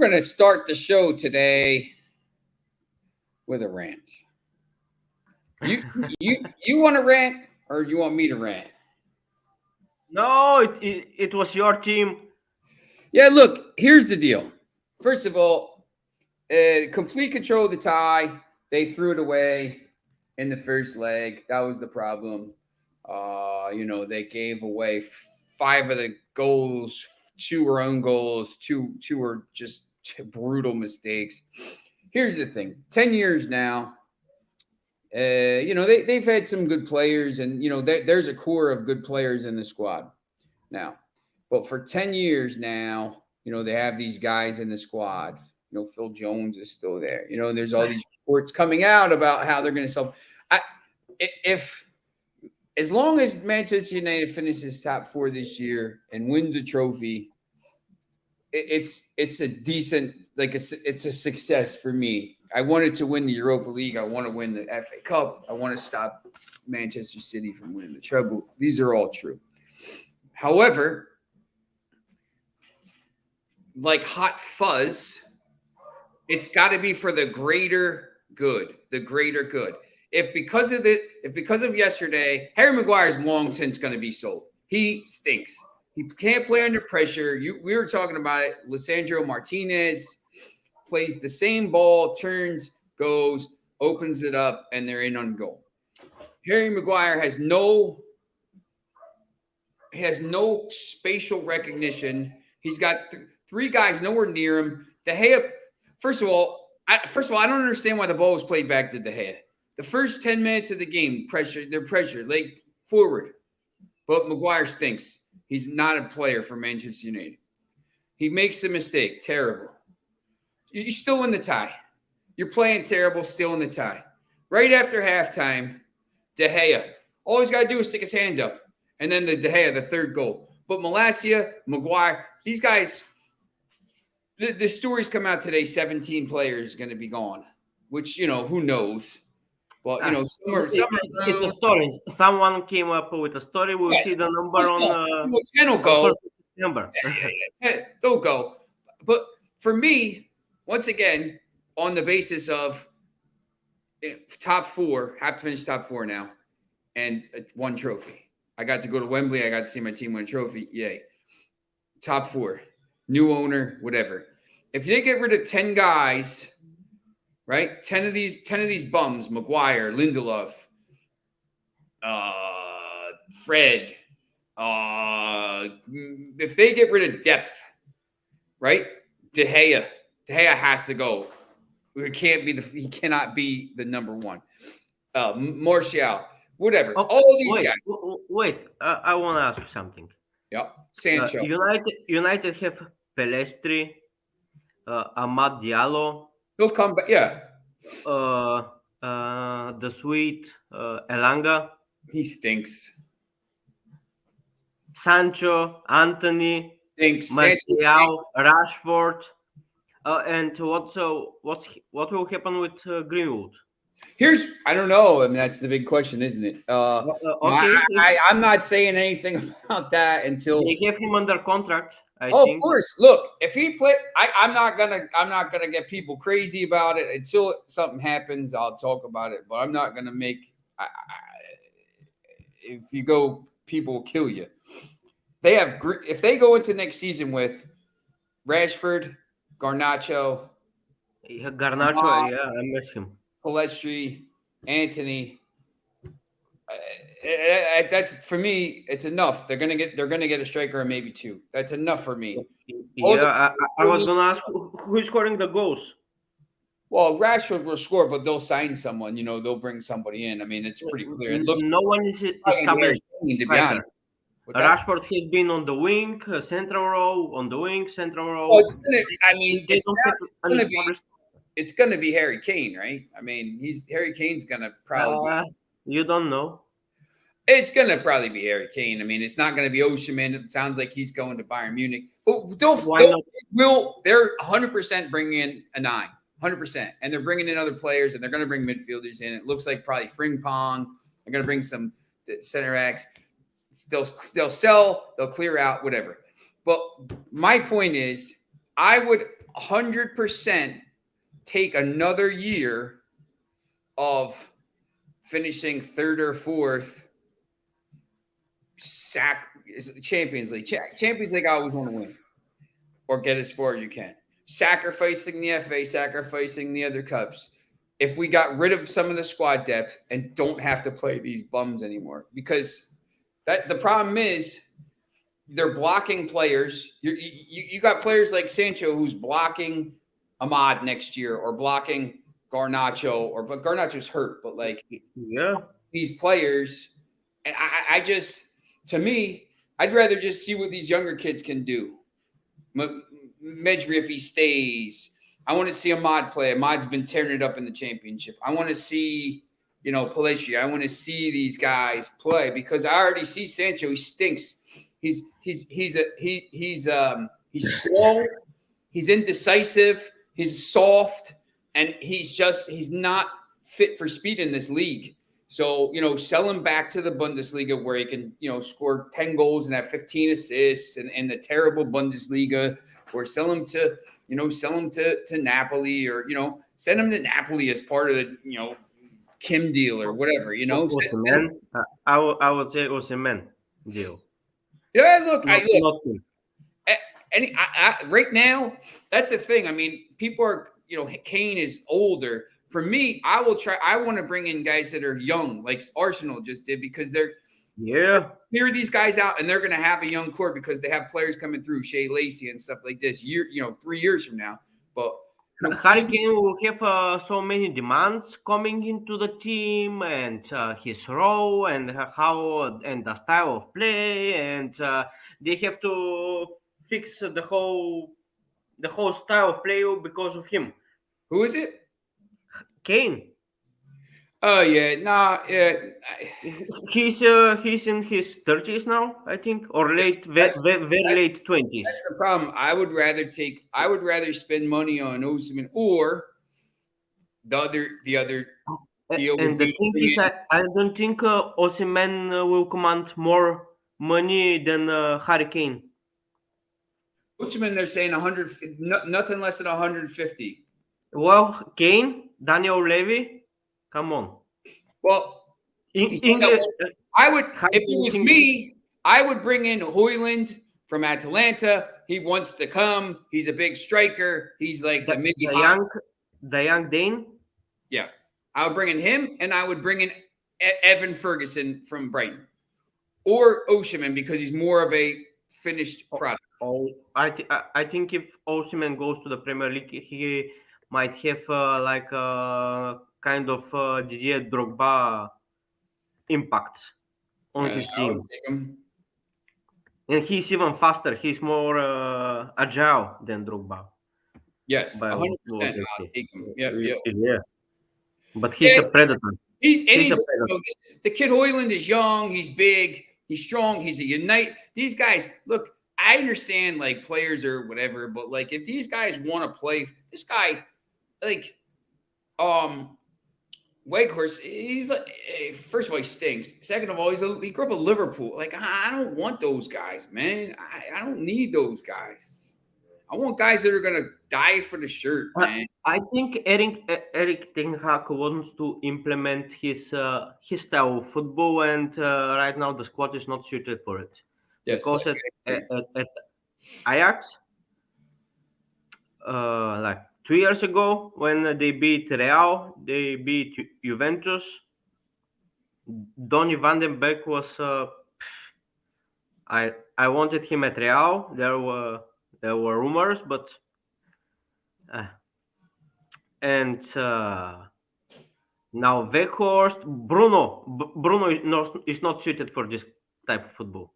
going to start the show today with a rant. You want to rant, or do you want me to rant? No, it was your team. Yeah, look, here's the deal. First of all, complete control of the tie. They threw it away in the first leg. That was the problem. They gave away 5 of the goals. 2 were own goals. Two were just brutal mistakes. Here's the thing: 10 years now. They've had some good players, and there's a core of good players in the squad now. But for 10 years now, they have these guys in the squad. Phil Jones is still there. And there's all these reports coming out about how they're going to sell. As long as Manchester United finishes top 4 this year and wins a trophy, it's a decent, it's a success for me. I wanted to win the Europa League. I want to win the FA Cup. I want to stop Manchester City from winning the treble. These are all true. However, like hot fuzz, it's got to be for the greater good. The greater good. If because of yesterday, Harry Maguire is long since going to be sold. He stinks. He can't play under pressure. We were talking about it. Lisandro Martinez plays the same ball, turns, goes, opens it up, and they're in on goal. Harry Maguire has no spatial recognition. He's got 3 guys nowhere near him. De Gea, first of all, I don't understand why the ball was played back to De Gea. The first 10 minutes of the game, they're pressured, like forward. But Maguire stinks. He's not a player for Manchester United. He makes a mistake. Terrible. You're still in the tie. You're playing terrible, still in the tie. Right after halftime, De Gea. All he's got to do is stick his hand up. And then the De Gea, the 3rd goal. But Malacia, Maguire, these guys, the stories come out today, 17 players going to be gone. Which, who knows? Well, it's a story. Someone came up with a story. We'll see the number on 10 will go. Number. They'll go. But for me, once again, on the basis of top 4, have to finish top 4 now, and 1 trophy. I got to go to Wembley. I got to see my team win a trophy. Yay. Top 4. New owner, whatever. If they get rid of 10 guys, right? 10 of these bums, Maguire, Lindelof, Fred, if they get rid of depth, right? De Gea has to go. He cannot be the number 1. Martial, whatever. Okay, all these guys. Wait, I want to ask you something. Yep. Sancho. United have Pelestri, Amad Diallo. He'll come back. Yeah. The sweet Elanga. He stinks. Sancho, Anthony, Martial, Rashford, and what will happen with Greenwood? I don't know. I mean, that's the big question, isn't it? Okay. I'm not saying anything about that until they have him under contract. I think. Of course. Look, if he play, I'm not gonna get people crazy about it until something happens. I'll talk about it, but I'm not gonna make. If you go, people will kill you. If they go into next season with Rashford, Garnacho, yeah, I miss him. Pelestri, Anthony. That's for me. It's enough. They're gonna get a striker or maybe 2. That's enough for me. Yeah, I was gonna ask who's scoring the goals. Well, Rashford will score, but they'll sign someone. They'll bring somebody in. I mean, it's pretty clear. No one is established. To be honest, Rashford has been on the wing, central row, on the wing, central row. Well, it's going to be Harry Kane, right? I mean, Harry Kane's going to probably. You don't know. It's going to probably be Harry Kane. I mean, it's not going to be Osimhen. It sounds like he's going to Bayern Munich. But they're 100% bringing in a 9, 100%, and they're bringing in other players, and they're going to bring midfielders in. It looks like probably Frimpong. They're going to bring some center backs. They'll sell. They'll clear out. Whatever. But my point is, I would 100% take another year of finishing third or fourth Champions League. Champions League, I always want to win or get as far as you can. Sacrificing the FA, sacrificing the other cups. If we got rid of some of the squad depth and don't have to play these bums anymore, because the problem is they're blocking players. You got players like Sancho who's blocking Ahmad next year or blocking Garnacho, but Garnacho's hurt. But like, these players, and I just, to me, I'd rather just see what these younger kids can do. Medri, if he stays, I want to see Ahmad play. Ahmad's been tearing it up in the championship. I want to see, Palacio. I want to see these guys play because I already see Sancho. He stinks. He's slow. He's indecisive. He's soft, and he's not fit for speed in this league. So, sell him back to the Bundesliga where he can, score 10 goals and have 15 assists and the terrible Bundesliga, or sell him to Napoli, or, send him to Napoli as part of the, Kim deal or whatever, Osimhen, I would say Osimhen deal. Yeah, look, right now, that's the thing. I mean, people are, Kane is older. For me, I want to bring in guys that are young, like Arsenal just did, because they're clear these guys out, and they're going to have a young core because they have players coming through, Shea Lacey and stuff like this. 3 years from now, but Harry Kane will have so many demands coming into the team, and his role, and how, and the style of play, and they have to fix the whole style of play because of him. Who is it? Kane. Oh yeah, He's in his 30s now, I think, or late, very late 20s. That's the problem. I would rather spend money on Osimhen or the other deal. And the thing is, I don't think Osimhen will command more money than Harry Kane. Osimhen, they're saying 100, nothing less than 150. Well, Kane, Daniel Levy, come on. Well, I would, if it was me, I would bring in Højlund from Atalanta. He wants to come. He's a big striker. He's like the young Dane. Yes, I would bring in him, and I would bring in Evan Ferguson from Brighton, or Osimhen, because he's more of a finished product. I think if Osimhen goes to the Premier League, he might have kind of Didier Drogba impact on his team. And he's even faster. He's more agile than Drogba. Yes, 100%. I'll take him. Yeah. But he's a predator. He's a predator. So the kid Højlund is young. He's big. He's strong. He's a unite. These guys, look, I understand like players or whatever, but like if these guys want to play, this guy, like, Weghorst, he's like, first of all, he stinks. Second of all, he grew up in Liverpool. Like, I don't want those guys, man. I don't need those guys. I want guys that are gonna die for the shirt, man. I think Erik Ten Hag wants to implement his style of football, and right now the squad is not suited for it. Yes, because at Ajax, like 2 years ago, when they beat Real, they beat Juventus. Donny van den Beek was. I wanted him at Real. There were rumors, but and now Weghorst, Bruno is not suited for this type of football.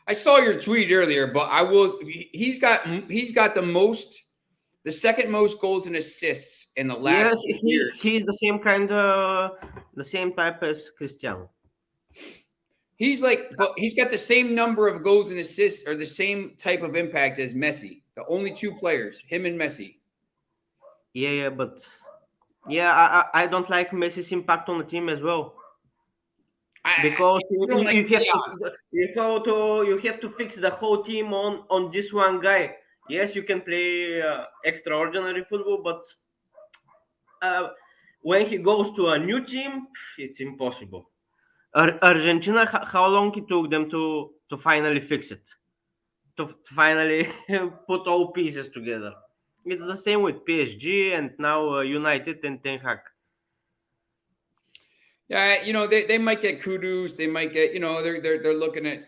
I saw your tweet earlier, but he's got the second most goals and assists in the last years. He's the same the same type as Cristiano. But he's got the same number of goals and assists, or the same type of impact as Messi. The only two players, him and Messi. But I don't like Messi's impact on the team as well. Because you have to fix the whole team on this one guy. Yes, you can play extraordinary football, but uh, when he goes to a new team, it's impossible. Argentina, how long it took them to finally fix it, to finally put all pieces together. It's the same with PSG and now United and Ten Hag. Yeah, they might get kudos. They might get, they're looking at.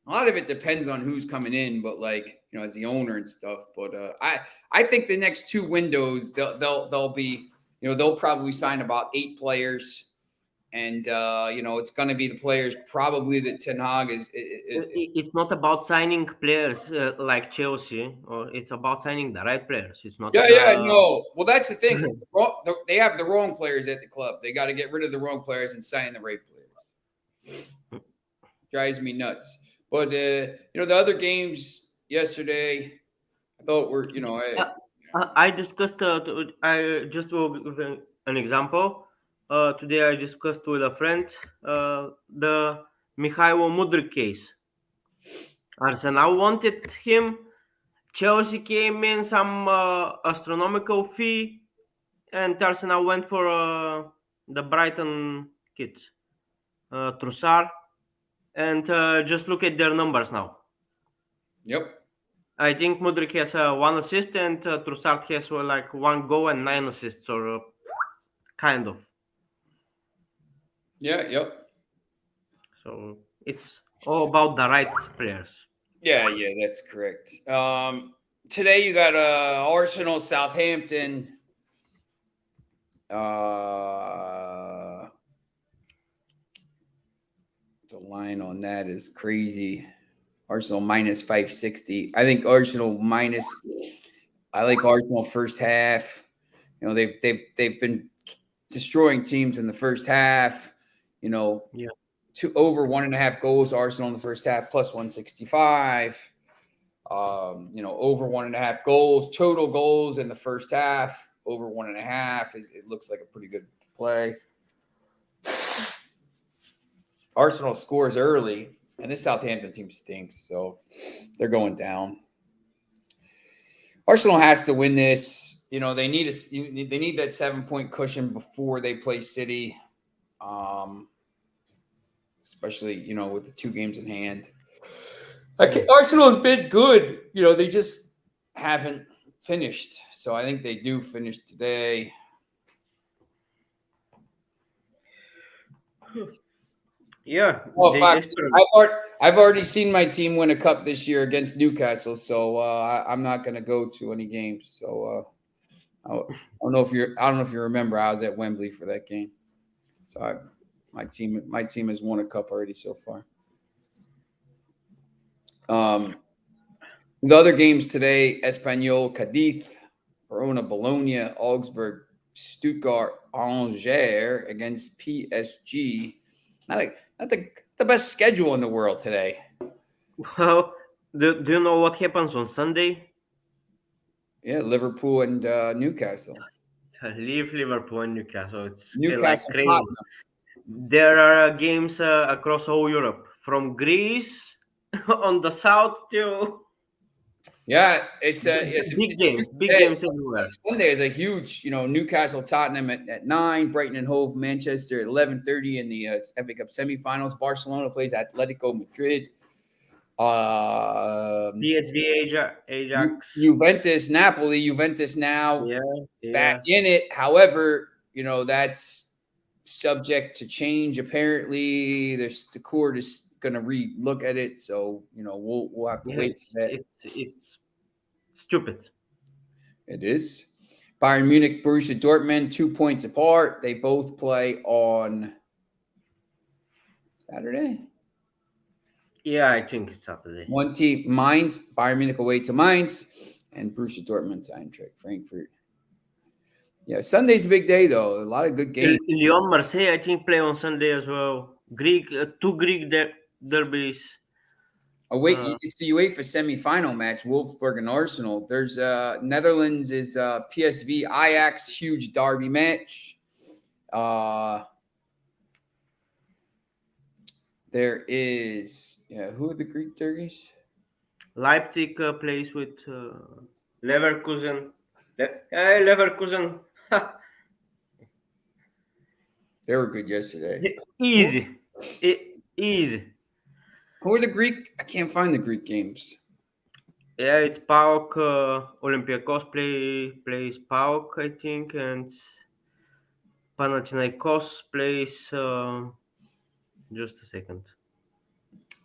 A lot of it depends on who's coming in, but like as the owner and stuff. But I think the next two windows they'll be they'll probably sign about 8 players, and it's going to be the players probably that Ten Hag It's not about signing players like Chelsea, or it's about signing the right players. It's not. Yeah, no. Well, that's the thing. They have the wrong players at the club. They got to get rid of the wrong players and sign the right players. Drives me nuts. But the other games yesterday, I thought were I discussed. I just will give an example. Today I discussed with a friend the Mikhailo Mudryk case. Arsenal wanted him. Chelsea came in some astronomical fee, and Arsenal went for the Brighton kid, Trussard. And just look at their numbers now. Yep. I think Mudryk has one assist, and Trussard has like one goal and 9 assists, or kind of. Yeah. Yep. So it's all about the right players. Yeah. That's correct. Today you got Arsenal, Southampton. The line on that is crazy. Arsenal minus 560. I think Arsenal minus. I like Arsenal first half. They've been destroying teams in the first half. Yeah. To over 1.5 goals. Arsenal in the first half plus 165. Over 1.5 goals, total goals in the first half, over 1.5 it looks like a pretty good play. Arsenal scores early, and this Southampton team stinks, so they're going down. Arsenal has to win this. They need that 7-point cushion before they play City, especially with the 2 games in hand. Arsenal has been good. They just haven't finished. So I think they do finish today. Yeah. Well, They Fox, desperately. I've already seen my team win a cup this year against Newcastle, so I'm not going to go to any games. So I don't know if you remember, I was at Wembley for that game. So my team has won a cup already so far. The other games today: Espanyol, Cadiz, Verona, Bologna, Augsburg, Stuttgart, Angers against PSG. Not the best schedule in the world today. Well, do you know what happens on Sunday? Yeah, Liverpool and Newcastle. Leave Liverpool and Newcastle. It's like Newcastle, crazy. Tottenham. There are games across all Europe, from Greece on the south to Yeah, it's big games everywhere. Sunday is a huge, Newcastle, Tottenham at 9, Brighton and Hove, Manchester at 11:30 in the FA Cup semifinals. Barcelona plays Atletico Madrid. PSV Ajax. Juventus, Napoli. Juventus now Yeah, back yeah. in it. However, that's subject to change. Apparently, the court is going to look at it. So we'll have to Yeah, wait for that. it's stupid. It is. Bayern Munich, Borussia Dortmund, 2 points apart. They both play on Saturday. Yeah, I think it's Saturday. One team, Mainz, Bayern Munich away to Mainz, and Borussia Dortmund to Eintracht Frankfurt. Yeah, Sunday's a big day, though. A lot of good games. Lyon Marseille, I think, play on Sunday as well. Two Greek derbies. Oh, wait, it's the UEFA semifinal match, Wolfsburg and Arsenal. There's Netherlands is PSV Ajax, huge derby match. There is, who are the Greek derbies? Leipzig plays with Leverkusen. Hey, Leverkusen. They were good yesterday. Easy. Easy. Who are the Greek? I can't find the Greek games. Yeah, it's PAOK. Olympiacos plays PAOK, I think, and Panathinaikos plays. Just a second.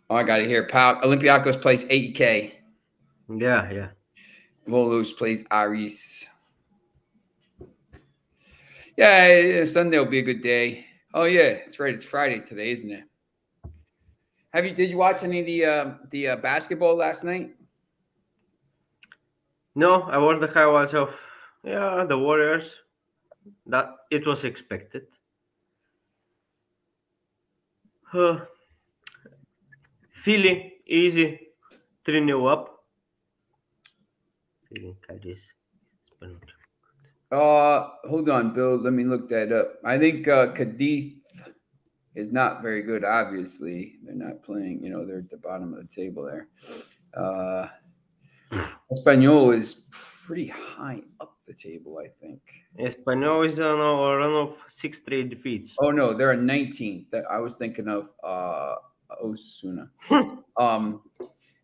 Oh, I got it here. Olympiacos plays AEK. Yeah. Volos plays Aris. Yeah, Sunday will be a good day. Oh yeah, that's right. It's Friday today, isn't it? Did you watch any of the basketball last night? No, I watched the highlights of the Warriors. That it was expected. Uh, Philly easy 3-0 up. Philly Cadiz. Hold on, Bill. Let me look that up. I think Cadiz is not very good. Obviously, they're not playing. They're at the bottom of the table there. Espanol is pretty high up the table, I think. Espanyol is on a run of 6 straight defeats. Oh no, they're at 19th. I was thinking of Osasuna.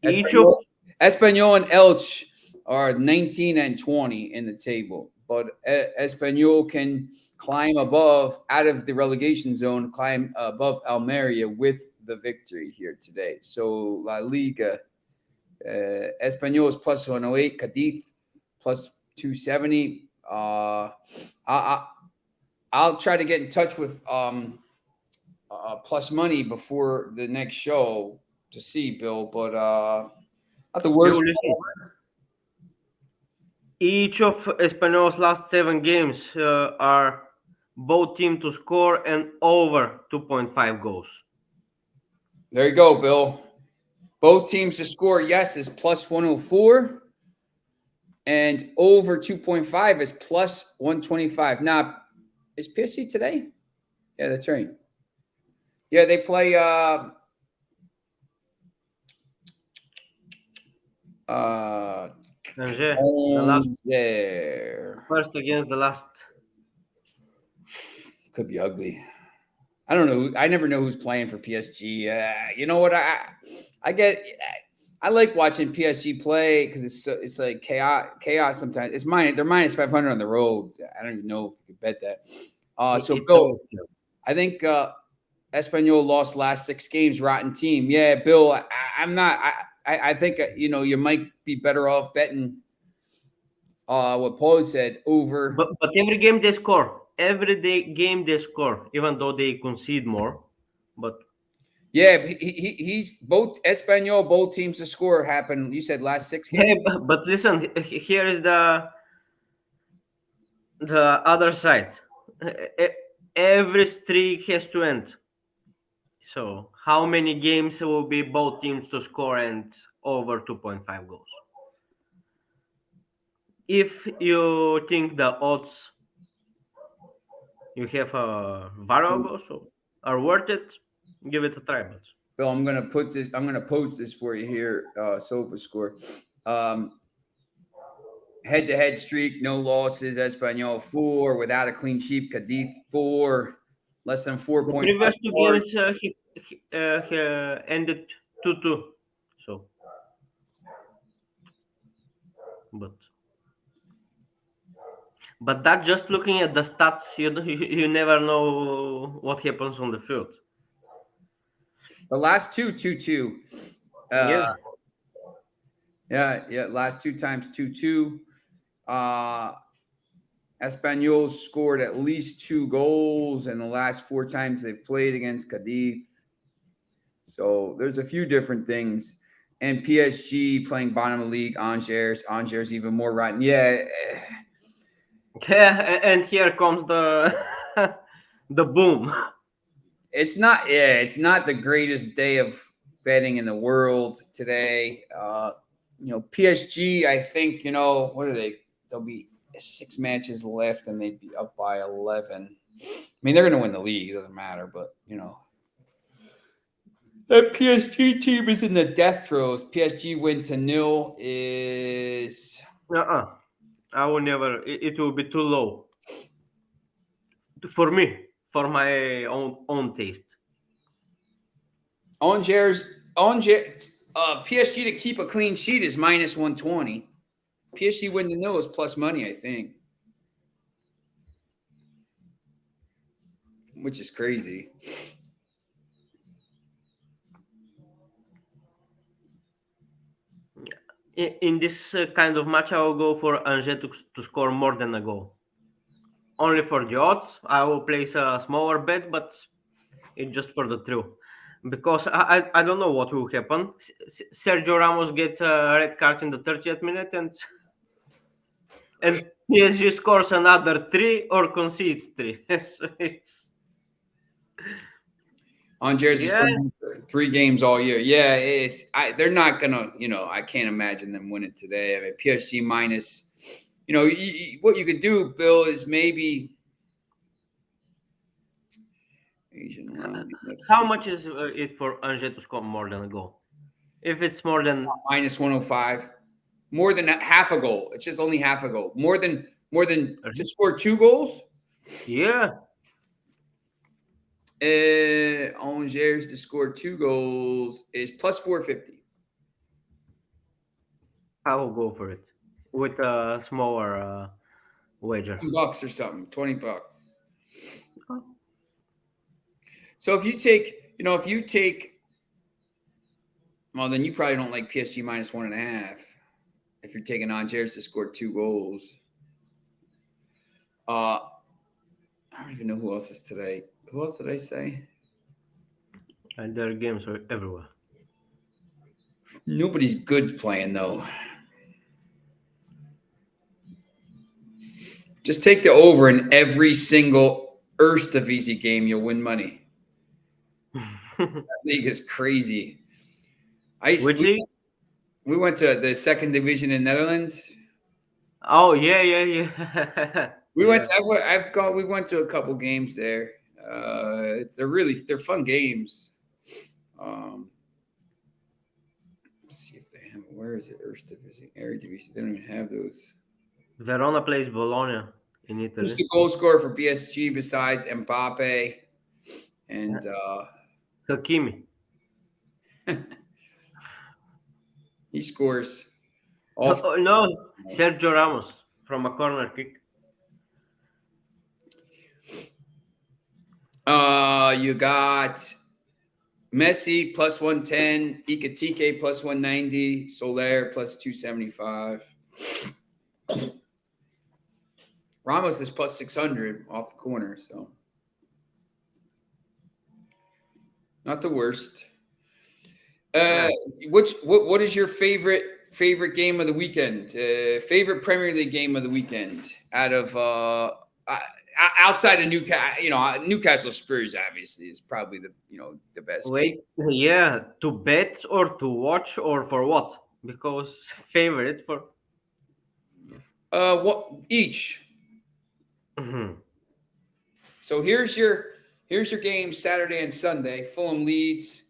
Each of Espanol and Elche are 19 and 20 in the table, but Espanol can climb out of the relegation zone, climb above Almeria with the victory here today. So La Liga, Espanol is plus 108, Cadiz plus 270. I'll try to get in touch with Plus Money before the next show to see, Bill, but not the worst. Each of Espanyol's last 7 games are both teams to score and over 2.5 goals. There you go, Bill. Both teams to score, yes, is plus 104. And over 2.5 is plus 125. Now, is PSG today? Yeah, that's right. Yeah, they play Angers, the last there. first against the last. Could be ugly. I don't know. I never know who's playing for PSG. You know what? I like watching PSG play because it's like chaos sometimes. They're minus 500 on the road. I don't even know if you could bet that. So Bill, I think Espanyol lost last 6 games. Rotten team. Yeah, Bill. I'm not. I think you might be better off betting what Paul said over. But every game they score. Game they score, even though they concede more. But yeah, he's both Espanyol, both teams to score happened. You said last 6 games. Hey, but listen, here is the other side. Every streak has to end. So how many games will be both teams to score and over 2.5 goals? If you think the odds you have a variable so are worth it, give it a try. But Bill, I'm gonna post this for you here. Sofa score. Head-to-head streak, no losses. Espanyol 4 without a clean sheet. Cadiz 4, less than 4 points. The previous 2 games he ended 2-2. So, but that just looking at the stats, you never know what happens on the field. The last 2-2. Yeah. Last 2 times 2-2. Espanyol scored at least 2 goals in the last 4 times they've played against Cadiz. So there's a few different things. And PSG playing bottom of the league, Angers even more rotten. Yeah. Yeah, and here comes the the boom. It's not the greatest day of betting in the world today. PSG, I think, what are they? There'll be 6 matches left and they'd be up by 11. I mean, they're going to win the league. It doesn't matter, but, That PSG team is in the death throes. PSG win to 0 is Uh-uh. I will never. It will be too low for me, for my own taste. Angers. PSG to keep a clean sheet is minus 120. PSG win to 0 is plus money, I think, which is crazy. In this kind of match, I will go for Angers to score more than a goal. Only for the odds, I will place a smaller bet, but it's just for the thrill. Because I don't know what will happen. Sergio Ramos gets a red card in the 30th minute, and PSG scores another three or concedes three. It's Angers is yeah. three games all year. Yeah, they're not gonna. I can't imagine them winning today. I mean, PSG minus. What you could do, Bill, is maybe Asian line. How much is it for Angers to score more than a goal? If it's more than minus 105, more than half a goal. It's just only half a goal. More than to score 2 goals. yeah, Angers to score 2 goals is plus 450. I will go for it with a smaller wager. $20 or something. $20. Oh. So if you take, well, then you probably don't like PSG minus 1.5. If you're taking Angers to score 2 goals. I don't even know who else is today. Who else did I say? And their games are everywhere. Nobody's good playing though. Just take the over in every single Eredivisie game. You'll win money. That league is crazy. Which league? We went to the second division in Netherlands. Oh yeah. We went to a couple games there. They're fun games. Let's see if they have. Where is it? Eredivisie. They don't even have those. Verona plays Bologna in Italy. Who's the goal scorer for PSG besides Mbappe and Hakimi? He scores. No, Sergio Ramos from a corner kick. You got Messi plus 110, Ikatike plus 190, Soler plus 275. Ramos is plus 600 off the corner, so not the worst. What is your favorite game of the weekend? Favorite Premier League game of the weekend out of outside of Newcastle? Newcastle Spurs obviously is probably the best. Wait, yeah, to bet or to watch or for what? Because favorite for what each. Mhm. So here's your game Saturday and Sunday: Fulham Leeds,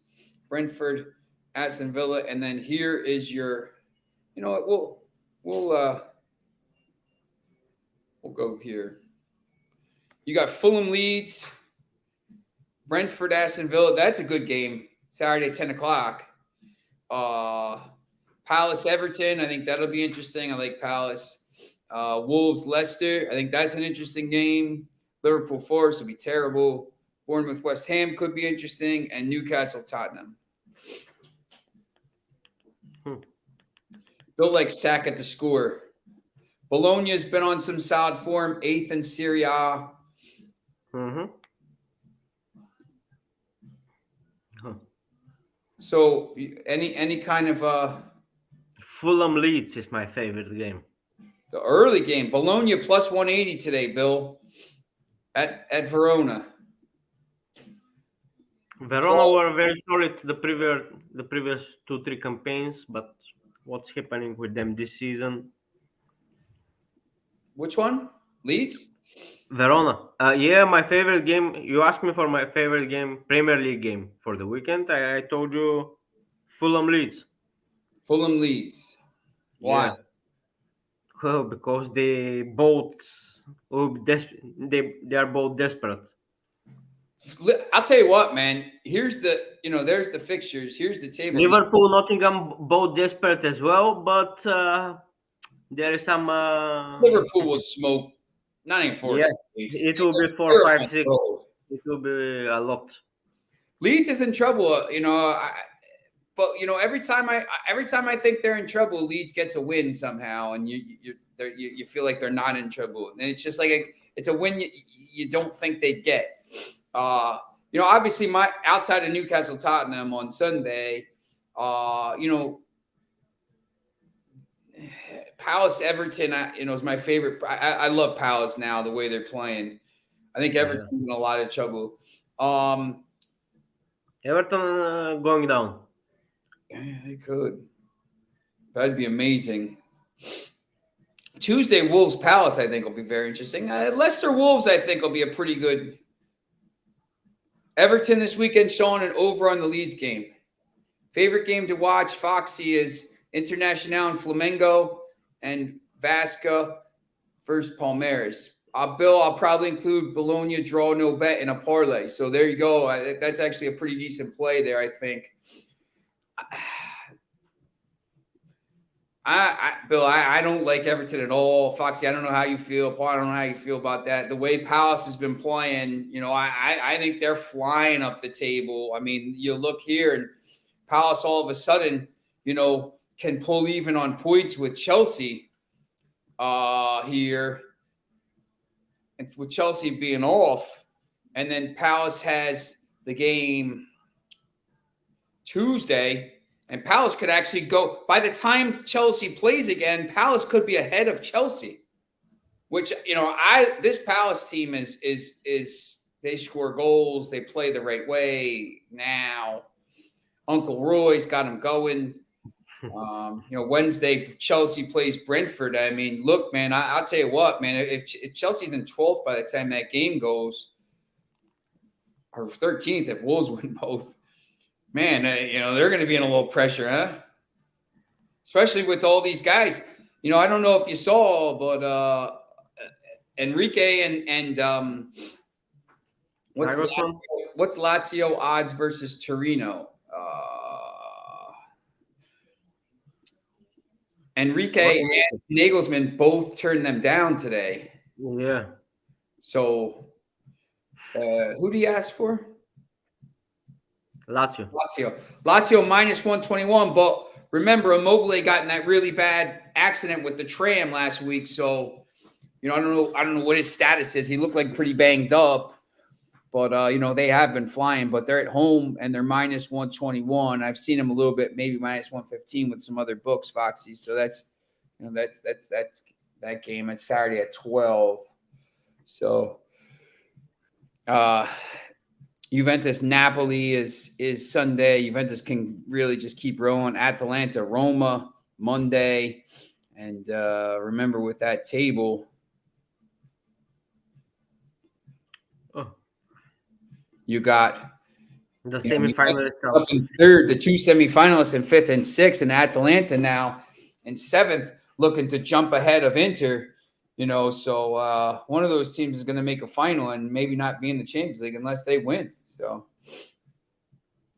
Brentford, Aston Villa, and then here is your. You know what? We'll go here. You got Fulham Leeds, Brentford, Aston Villa. That's a good game. Saturday, 10 o'clock. Palace, Everton. I think that'll be interesting. I like Palace. Wolves, Leicester. I think that's an interesting game. Liverpool, Forest will be terrible. Bournemouth, West Ham could be interesting. And Newcastle, Tottenham. Bill likes Saka to score. Bologna's been on some solid form, 8th in Serie A. Mhm. So any kind of Fulham Leeds is my favorite game. the early game. Bologna plus 180 today, Bill, at Verona. Verona were very solid the previous 2-3 campaigns, but what's happening with them this season? Which one? Leeds? Verona. Yeah, my favorite game. You asked me for my favorite game, Premier League game for the weekend. I told you Fulham Leeds. Fulham leads. Why? Yeah, well, because they both they are both desperate. I'll tell you what, man. Here's there's the fixtures. Here's the table. Liverpool, Nottingham, both desperate as well, but there is some. Liverpool will smoke 94 Yes, Saints. it will be four, They're five, on the six. road. It will be a lot. Leeds is in trouble, but every time I think they're in trouble, Leeds gets a win somehow, and you feel like they're not in trouble, and it's just like it's a win you don't think they'd get. Obviously, my outside of Newcastle Tottenham on Sunday, Palace Everton, is my favorite. I love Palace now the way they're playing. I think Everton's in a lot of trouble. Everton going down. Yeah, they could. That'd be amazing. Tuesday, Wolves Palace, I think, will be very interesting. Leicester Wolves, I think, will be a pretty good. Everton this weekend showing an over on the Leeds game. Favorite game to watch, Foxy, is Internacional and Flamengo and Vasca versus Palmeiras. Bill, I'll probably include Bologna draw no bet in a parlay. So there you go. That's actually a pretty decent play there, I think. Bill, I don't like Everton at all. Foxy, I don't know how you feel. Paul, I don't know how you feel about that. The way Palace has been playing, I think they're flying up the table. I mean, you look here and Palace all of a sudden, can pull even on points with Chelsea here. And with Chelsea being off. And then Palace has the game Tuesday. And Palace could actually go, by the time Chelsea plays again, Palace could be ahead of Chelsea, which, this Palace team is they score goals. They play the right way now. Uncle Roy's got them going. Wednesday, Chelsea plays Brentford. I mean, look, man, I'll tell you what, man, if Chelsea's in 12th by the time that game goes, or 13th if Wolves win both, man, they're going to be in a little pressure, huh? Especially with all these guys. I don't know if you saw, but Enrique and what's Lazio odds versus Torino? Enrique and Nagelsmann both turned them down today. Yeah. So, who do you ask for? Lazio minus 121. But remember, Immobile got in that really bad accident with the tram last week. So, I don't know what his status is. He looked like pretty banged up. But, they have been flying. But they're at home, and they're minus 121. I've seen them a little bit, maybe minus 115 with some other books, Foxy. So that's that game. It's Saturday at 12. So, Juventus Napoli is Sunday. Juventus can really just keep rolling. Atalanta Roma Monday. And remember with that table, you got the semifinalists up in third, the two semifinalists in 5th and 6th, and Atalanta now in 7th, looking to jump ahead of Inter. So one of those teams is going to make a final and maybe not be in the Champions League unless they win. So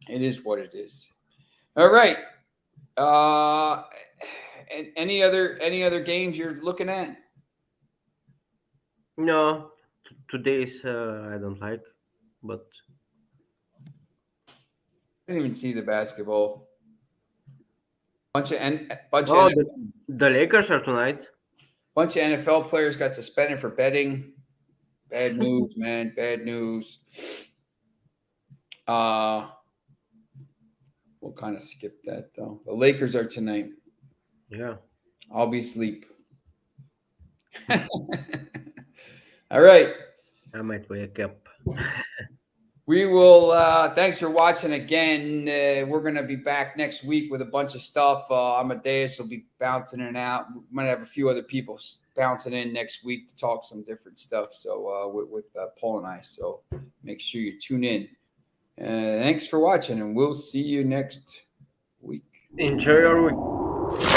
it is what it is. All right. Any other games you're looking at? No, today's I don't like, but I didn't even see the basketball. the Lakers are tonight. Bunch of NFL players got suspended for betting. Bad news, man. Bad news. We'll kind of skip that though. The Lakers are tonight. Yeah. I'll be asleep. All right. I might wake up. We will. Thanks for watching again. We're going to be back next week with a bunch of stuff. Amadeus will be bouncing in and out. We might have a few other people bouncing in next week to talk some different stuff. So with Paul and I. So make sure you tune in. Thanks for watching, and we'll see you next week. Enjoy your week.